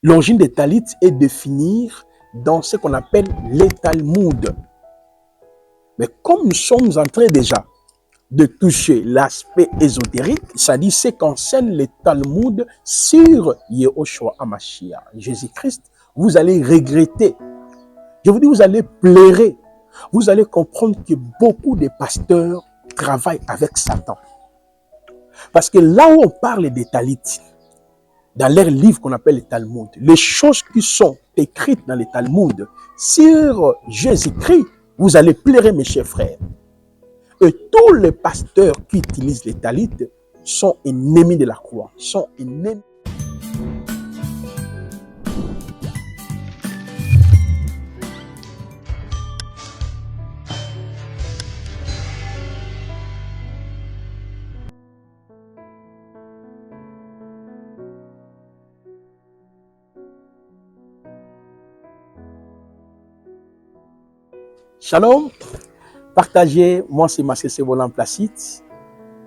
L'origine des Talits est définie dans ce qu'on appelle les Talmuds. Mais comme nous sommes en train déjà de toucher l'aspect ésotérique, c'est-à-dire ce qu'enseignent les Talmuds sur Yehoshua HaMashiach, Jésus-Christ, vous allez regretter. Je vous dis, vous allez pleurer. Vous allez comprendre que beaucoup de pasteurs travaillent avec Satan. Parce que là où on parle des Talits, dans leur livre qu'on appelle les Talmuds, les choses qui sont écrites dans les Talmuds sur Jésus-Christ, vous allez pleurer, mes chers frères. Et tous les pasteurs qui utilisent les Talits sont ennemis de la croix, sont ennemis. Shalom, partagez, moi c'est Massé Volant Placide.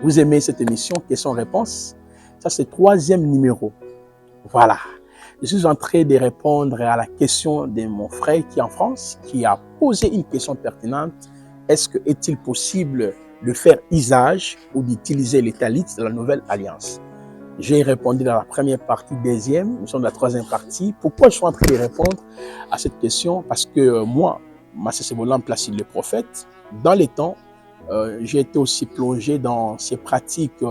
Vous aimez cette émission, questions-réponses? Ça c'est le 3e numéro. Voilà, je suis en train de répondre à la question de mon frère qui est en France, qui a posé une question pertinente. Est-il possible de faire usage ou d'utiliser les Talits de la Nouvelle Alliance? J'ai répondu dans la première partie, deuxième, nous sommes dans la 3e partie. Pourquoi je suis en train de répondre à cette question? Parce que moi, Massé Volant Placide le prophète, dans les temps, j'ai été aussi plongé dans ces pratiques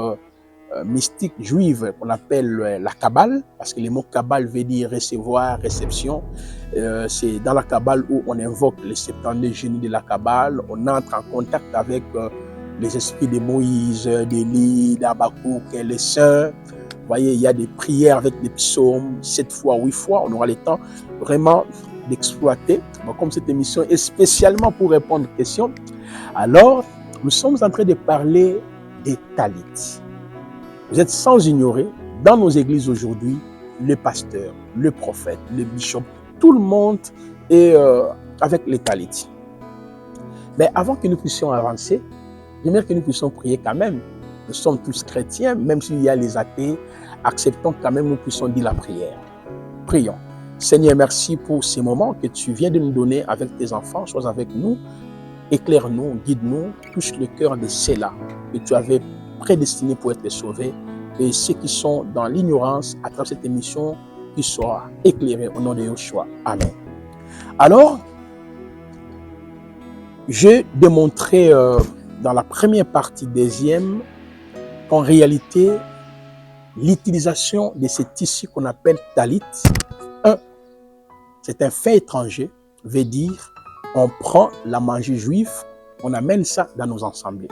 mystiques juives qu'on appelle la Kabbale, parce que le mot Kabbale veut dire recevoir, réception. C'est dans la Kabbale où on invoque les 72 génies de la Kabbale, on entre en contact avec les esprits de Moïse, d'Élie, d'Habakkuk et les saints. Vous voyez, il y a des prières avec des psaumes, 7 fois, 8 fois, on aura le temps vraiment d'exploiter. Bon, comme cette émission est spécialement pour répondre aux questions, alors nous sommes en train de parler des Talits. Vous êtes sans ignorer, dans nos églises aujourd'hui, le pasteur, le prophète, le bishop, tout le monde est avec les Talits. Mais avant que nous puissions avancer, j'aimerais que nous puissions prier quand même. Nous sommes tous chrétiens, même s'il y a les athées, acceptons quand même, nous puissions dire la prière. Prions. Seigneur, merci pour ces moments que tu viens de nous donner avec tes enfants. Sois avec nous, éclaire-nous, guide-nous, touche le cœur de ceux-là que tu avais prédestinés pour être sauvés et ceux qui sont dans l'ignorance à travers cette émission, qui soient éclairés au nom de Yeshua. Amen. Alors, j'ai démontré dans la première partie, deuxième, qu'en réalité, l'utilisation de ces tissus qu'on appelle Talit, c'est un fait étranger, veut dire on prend la magie juive, on amène ça dans nos assemblées.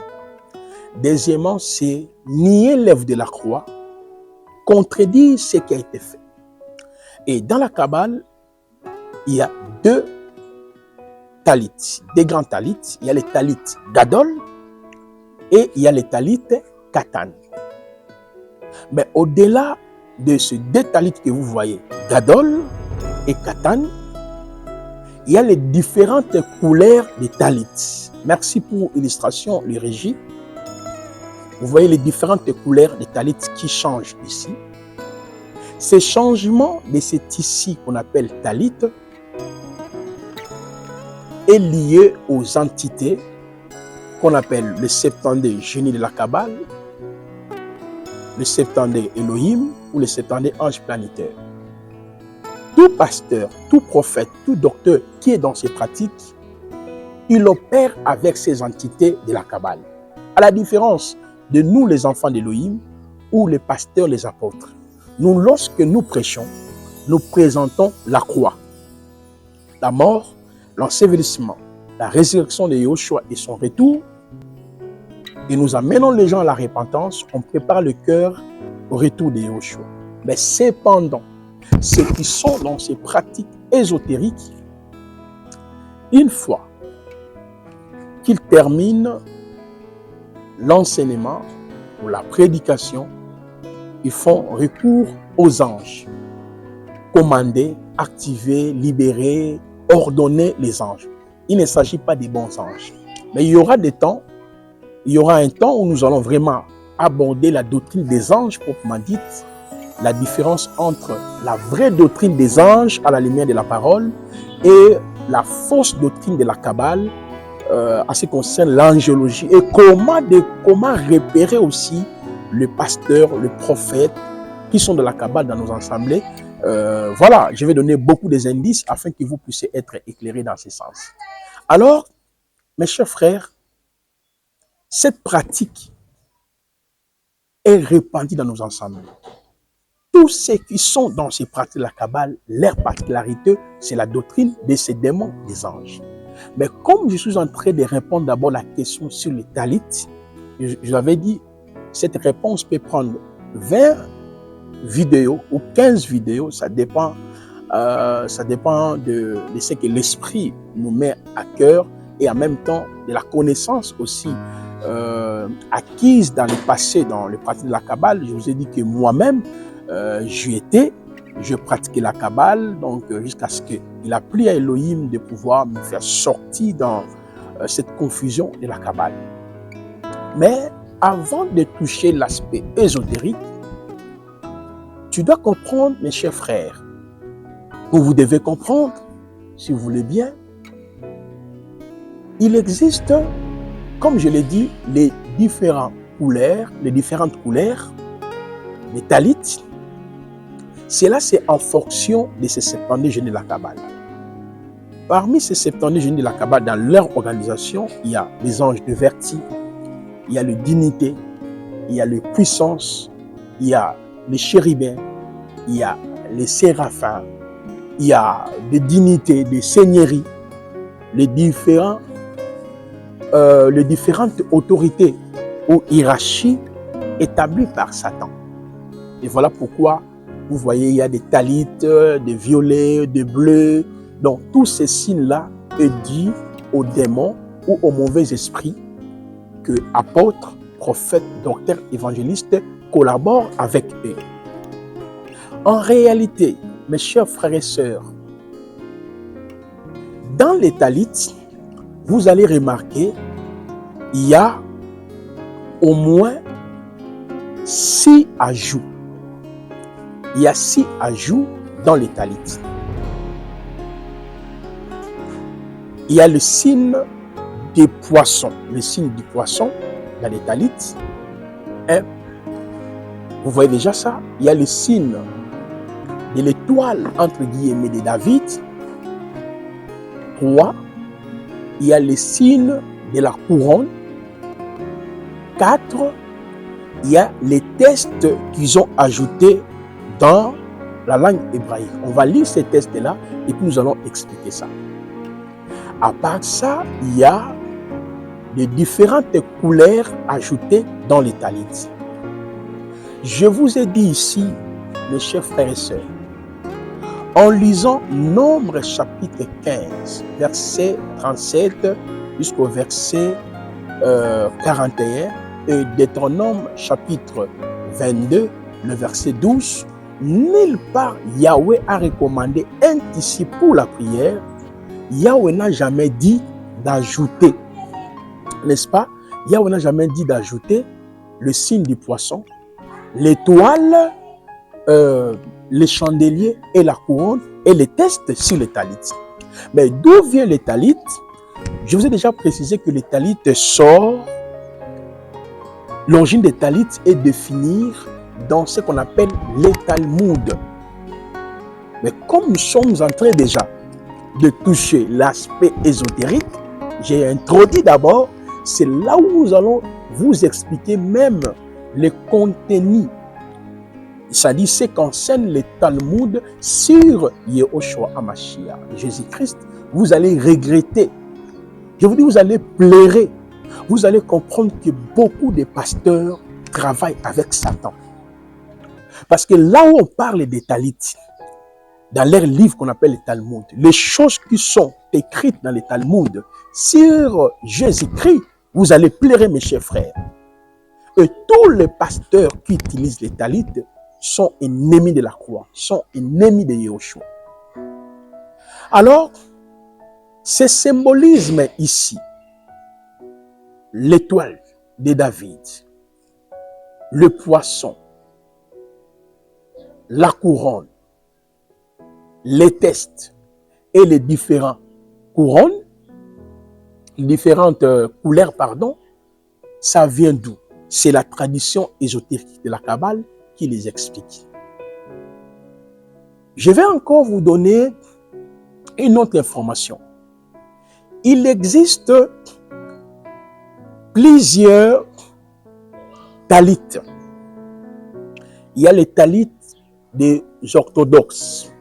Deuxièmement, c'est nier l'œuvre de la croix, contredire ce qui a été fait. Et dans la Kabbale, il y a 2 Talits, des grands Talits. Il y a les Talits Gadol et il y a les Talits Katan. Mais au-delà de ces 2 Talits que vous voyez, Gadol et Katan, il y a les différentes couleurs des Talits. Merci pour l'illustration, le régie. Vous voyez les différentes couleurs des Talits qui changent ici. Ces changements de ces tissus qu'on appelle Talit est lié aux entités qu'on appelle les 72 génies de la Kabbale, les 72 Elohim ou les 72 anges planétaires. Tout pasteur, tout prophète, tout docteur qui est dans ces pratiques, il opère avec ces entités de la Kabbale. À la différence de nous, les enfants d'Elohim, ou les pasteurs, les apôtres. Nous, lorsque nous prêchons, nous présentons la croix, la mort, l'ensevelissement, la résurrection de Yehoshua et son retour, et nous amenons les gens à la repentance, on prépare le cœur au retour de Yehoshua. Mais cependant, ceux qui sont dans ces pratiques ésotériques, une fois qu'ils terminent l'enseignement ou la prédication, ils font recours aux anges. Commander, activer, libérer, ordonner les anges. Il ne s'agit pas des bons anges. Mais il y aura un temps où nous allons vraiment aborder la doctrine des anges proprement dite, la différence entre la vraie doctrine des anges à la lumière de la parole et la fausse doctrine de la Kabbale en ce qui concerne l'angéologie et comment repérer aussi le pasteur, le prophète qui sont de la Kabbale dans nos assemblées. Voilà, je vais donner beaucoup d'indices afin que vous puissiez être éclairés dans ce sens. Alors, mes chers frères, cette pratique est répandue dans nos assemblées. Tous ceux qui sont dans ces pratiques de la Kabbale, leur particularité, c'est la doctrine de ces démons des anges. Mais comme je suis en train de répondre d'abord à la question sur les talits, je l'avais dit, cette réponse peut prendre 20 vidéos ou 15 vidéos, ça dépend de ce que l'esprit nous met à cœur et en même temps de la connaissance aussi acquise dans le passé, dans le pratique de la Kabbale. Je vous ai dit que moi-même, je pratiquais la Kabbale, donc jusqu'à ce qu'il a plu à Elohim de pouvoir me faire sortir dans cette confusion de la Kabbale. Mais avant de toucher l'aspect ésotérique, tu dois comprendre, mes chers frères, ou vous devez comprendre, si vous voulez bien, il existe, comme je l'ai dit, les différentes couleurs, des talits. Cela, c'est en fonction de ces 70 génies de la Kabbale. Parmi ces 70 génies de la Kabbale, dans leur organisation, il y a les anges de vertu, il y a les dignités, il y a les puissances, il y a les chérubins, il y a les séraphins, il y a des dignités, des seigneuries, les différentes autorités ou hiérarchies établies par Satan. Et voilà pourquoi vous voyez, il y a des talits, des violets, des bleus. Donc, tous ces signes-là est dit aux démons ou aux mauvais esprits que apôtres, prophètes, docteurs, évangélistes collaborent avec eux. En réalité, mes chers frères et sœurs, dans les talits, vous allez remarquer, il y a au moins 6 ajouts. Il y a 6 ajouts dans les talits. Il y a le signe des poissons. Le signe du poisson dans les talits. Vous voyez déjà ça? Il y a le signe de l'étoile, entre guillemets, de David. 3. Il y a le signe de la couronne. 4. Il y a les tests qu'ils ont ajoutés dans la langue hébraïque. On va lire ces tests-là et puis nous allons expliquer ça. À part ça, il y a les différentes couleurs ajoutées dans les talits. Je vous ai dit ici, mes chers frères et sœurs, en lisant Nombre chapitre 15, verset 37 jusqu'au verset 41 et Deutéronome chapitre 22, le verset 12, nulle part Yahweh a recommandé un tissu pour la prière. Yahweh n'a jamais dit d'ajouter, n'est-ce pas? Yahweh n'a jamais dit d'ajouter le signe du poisson, l'étoile, les chandeliers et la couronne et les tests sur les talits. Mais d'où vient les talits? Je vous ai déjà précisé que les talits sort. L'origine des talits est définir dans ce qu'on appelle les Talmuds. Mais comme nous sommes en train déjà de toucher l'aspect ésotérique, j'ai introduit d'abord, c'est là où nous allons vous expliquer même les contenus. C'est-à-dire ce qu'enseigne les Talmuds sur Yehoshua HaMashiach, Jésus-Christ. Vous allez regretter. Je vous dis, vous allez pleurer. Vous allez comprendre que beaucoup de pasteurs travaillent avec Satan. Parce que là où on parle des talits, dans leurs livres qu'on appelle les Talmuds, les choses qui sont écrites dans les Talmuds sur Jésus-Christ, vous allez pleurer, mes chers frères. Et tous les pasteurs qui utilisent les talits sont ennemis de la croix, sont ennemis de Yehoshua. Alors, ce symbolisme ici, l'étoile de David, le poisson, la couronne, les tests et les différentes couronnes, différentes couleurs, pardon, ça vient d'où? C'est la tradition ésotérique de la Kabbale qui les explique. Je vais encore vous donner une autre information. Il existe plusieurs talits. Il y a les talits des orthodoxes.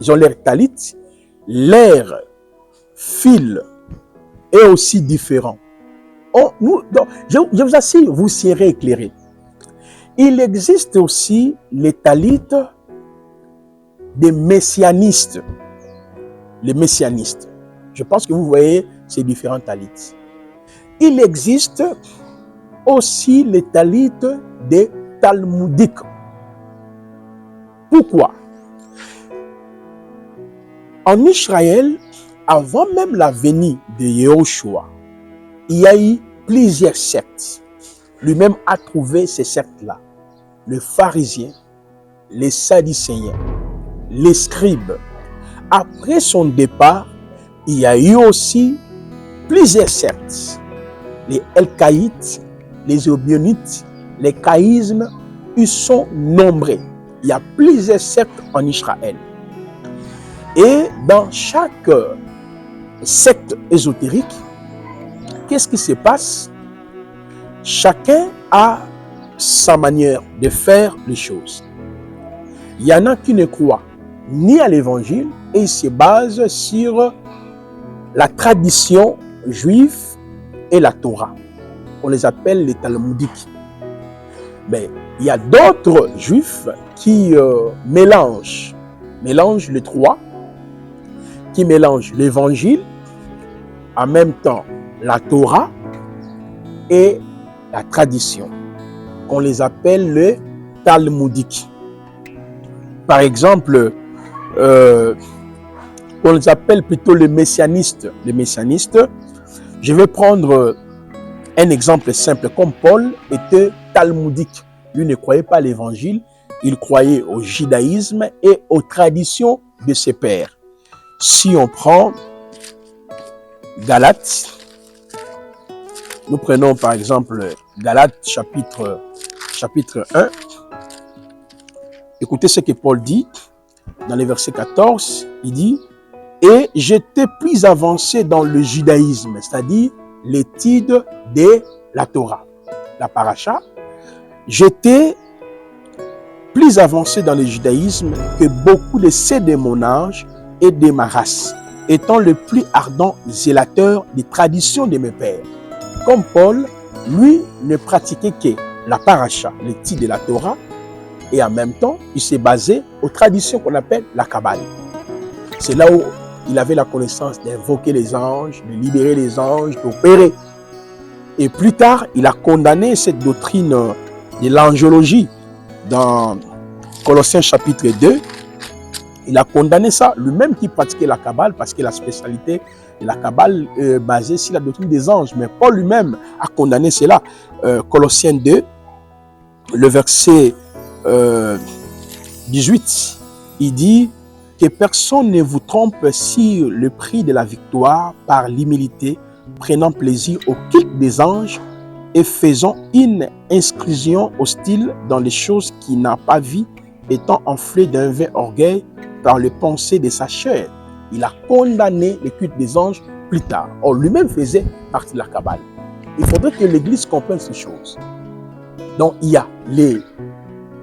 Ils ont leur talit, leur fil est aussi différent. Je vous assure, vous serez éclairés. Il existe aussi les talits des messianistes. Les messianistes. Je pense que vous voyez ces différents talits. Il existe aussi les talits des talmudiques. Pourquoi? En Israël, avant même la venue de Yahushua, il y a eu plusieurs sectes. Lui-même a trouvé ces sectes-là. Les pharisiens, les sadducéens, les scribes. Après son départ, il y a eu aussi plusieurs sectes. Les Elkaïtes, les Obionites, les Caïsmes, ils sont nombreux. Il y a plusieurs sectes en Israël. Et dans chaque secte ésotérique, qu'est-ce qui se passe? Chacun a sa manière de faire les choses. Il y en a qui ne croient ni à l'évangile et ils se basent sur la tradition juive et la Torah. On les appelle les talmudiques. Mais il y a d'autres juifs qui mélangent les trois, qui mélangent l'évangile, en même temps la Torah et la tradition. On les appelle les talmudiques. Par exemple, on les appelle plutôt les messianistes. Les messianistes, je vais prendre un exemple simple, comme Paul était talmudique. Lui ne croyait pas à l'évangile, il croyait au judaïsme et aux traditions de ses pères. Si on prend Galates, nous prenons par exemple Galates chapitre 1. Écoutez ce que Paul dit dans le verset 14. Il dit « Et j'étais plus avancé dans le judaïsme », c'est-à-dire l'étude de la Torah, la paracha. J'étais plus avancé dans le judaïsme que beaucoup de ceux de mon âge et de ma race, étant le plus ardent zélateur des traditions de mes pères. Comme Paul, lui ne pratiquait que la paracha, l'étude de la Torah, et en même temps, il s'est basé aux traditions qu'on appelle la Kabbale. C'est là où il avait la connaissance d'invoquer les anges, de libérer les anges, d'opérer. Et plus tard, il a condamné cette doctrine de l'angiologie dans Colossiens chapitre 2. Il a condamné ça, lui-même qui pratiquait la Kabbale, parce que la spécialité de la Kabbale est basée sur la doctrine des anges. Mais Paul lui-même a condamné cela. Colossiens 2, le verset 18, il dit que personne ne vous trompe sur le prix de la victoire par l'humilité, prenant plaisir au culte des anges et faisant une inscription hostile dans les choses qu'il n'a pas vues, étant enflé d'un vain orgueil par les pensées de sa chair. Il a condamné le culte des anges plus tard. Or, lui-même faisait partie de la Kabbale. Il faudrait que l'Église comprenne ces choses. Donc, il y a les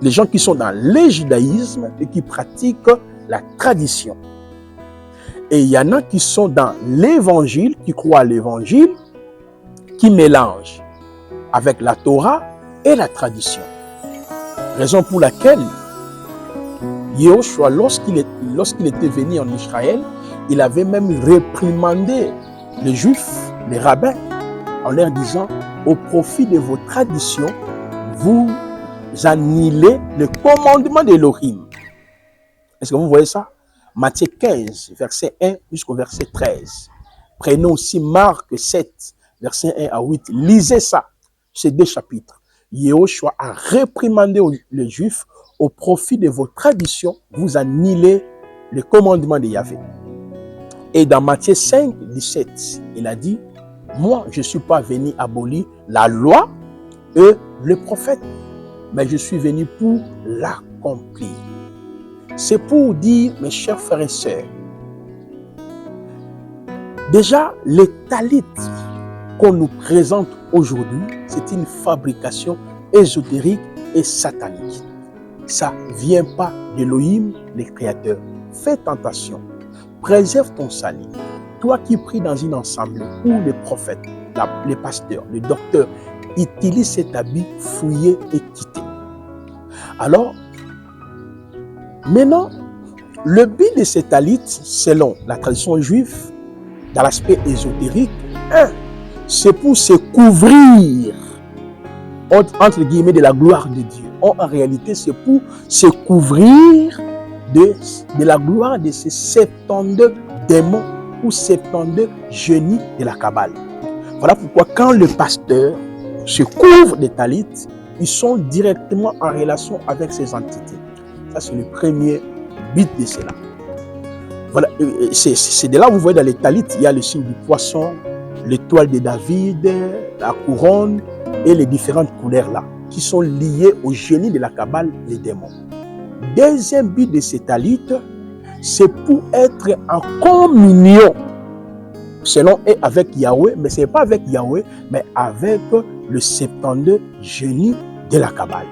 gens qui sont dans le judaïsme et qui pratiquent la tradition. Et il y en a qui sont dans l'évangile, qui croient à l'évangile, qui mélangent avec la Torah et la tradition. Raison pour laquelle Yahushua, lorsqu'il était venu en Israël, il avait même réprimandé les Juifs, les rabbins, en leur disant, au profit de vos traditions, vous annulez le commandement d'Élohim. Est-ce que vous voyez ça? Matthieu 15, verset 1 jusqu'au verset 13. Prenez aussi Marc 7, verset 1 à 8. Lisez ça, ces deux chapitres. Yahushua a réprimandé les Juifs au profit de vos traditions, vous annulez le commandement de Yahvé. Et dans Matthieu 5, 17, il a dit, moi, je ne suis pas venu abolir la loi et le prophète, mais je suis venu pour l'accomplir. C'est pour dire, mes chers frères et sœurs, déjà, les talits qu'on nous présente aujourd'hui, c'est une fabrication ésotérique et satanique. Ça ne vient pas d'Élohim, le Créateur. Fais attention, préserve ton salut. Toi qui pries dans une assemblée où les prophètes, les pasteurs, les docteurs utilisent cet habit fouillé et quitté. Alors, maintenant, le but de ces talits, selon la tradition juive, dans l'aspect ésotérique, c'est pour se couvrir entre guillemets de la gloire de Dieu. En réalité, c'est pour se couvrir de la gloire de ces 72 démons ou 72 génies de la Kabbale. Voilà pourquoi quand le pasteur se couvre des talits, ils sont directement en relation avec ces entités. Ça, c'est le premier but de cela. Voilà, c'est de là où vous voyez dans les talits, il y a le signe du poisson, l'étoile de David, la couronne et les différentes couleurs là, qui sont liées au génie de la Kabbale, les démons. Deuxième but de ces talits, c'est pour être en communion, selon et avec Yahweh, mais ce n'est pas avec Yahweh, mais avec le 72 génie de la Kabbale.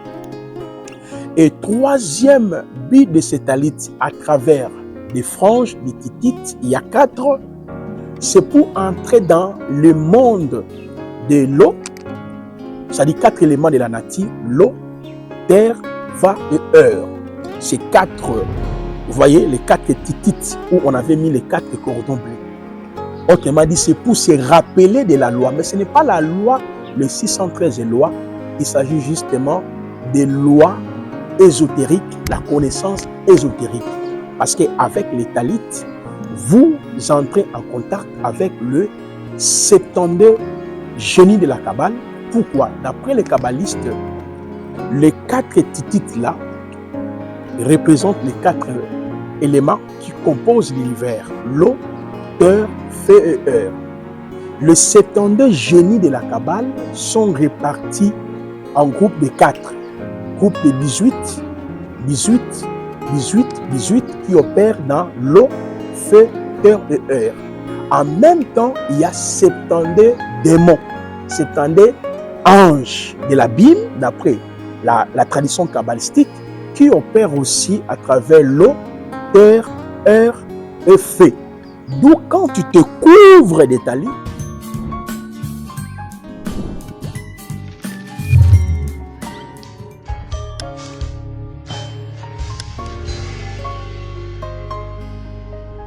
Et troisième but de ces talits, à travers des franges, des titites, il y a 4, c'est pour entrer dans le monde de l'eau, c'est-à-dire 4 éléments de la nature, l'eau, terre, va et heure. Ces 4, vous voyez, les 4 titites où on avait mis les 4 cordons bleus. Autrement dit, c'est pour se rappeler de la loi, mais ce n'est pas la loi, le 613 lois, il s'agit justement des lois ésotériques, la connaissance ésotérique. Parce qu'avec les talits, vous entrez en contact avec le 72 génie de la Kabbale. Pourquoi? D'après les kabbalistes, les 4 titites là représentent les 4 éléments qui composent l'univers. L'eau, terre, feu et air. Les 72 génies de la Kabbale sont répartis en groupes de 4. Groupe de 18, 18, 18, 18 qui opèrent dans l'eau, feu, terre et air. En même temps, il y a 72 démons, 72 anges de la Bible, d'après la tradition kabbalistique, qui opèrent aussi à travers l'eau, terre, air et feu. D'où quand tu te couvres des talits,